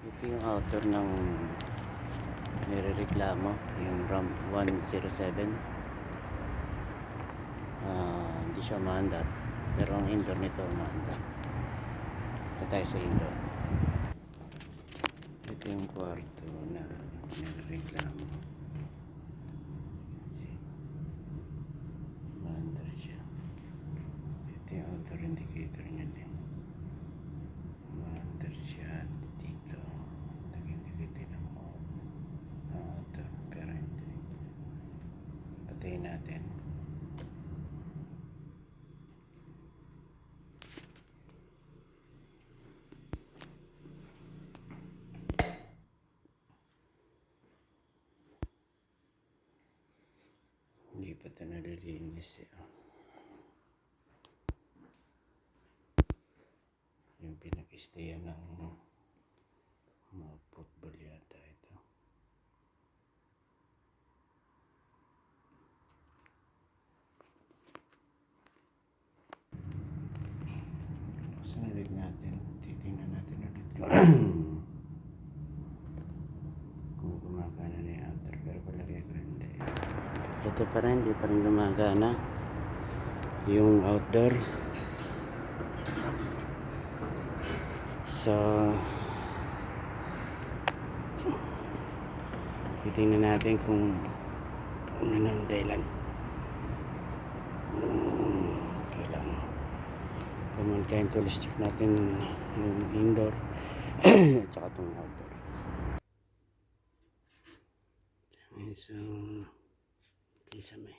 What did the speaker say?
Ito yung author ng nirereklamo, yung RAM 107. Hindi siya maandar, pero ang indoor nito maandar. Ito tayo sa indoor. Ito yung kwarto na nirereklamo. Maandar siya. Ito yung author indicator niya. Maandar siya dito. Nag-indicate ng author, pero hindi. Patayin natin. Hindi pa ito nalilinis eh. Yung pinag-stayan ng mga football yata ito. Binuksan ulit natin. Titingnan natin ulit kung gumagana na yung outer, pero palagay ko hindi. Ito pa rin, hindi pa rin gumagana yung outdoor. So titingnan natin kung ano nang dahilan. Okay lang. Common time to check natin yung indoor at saka itong outdoor. So okay sa may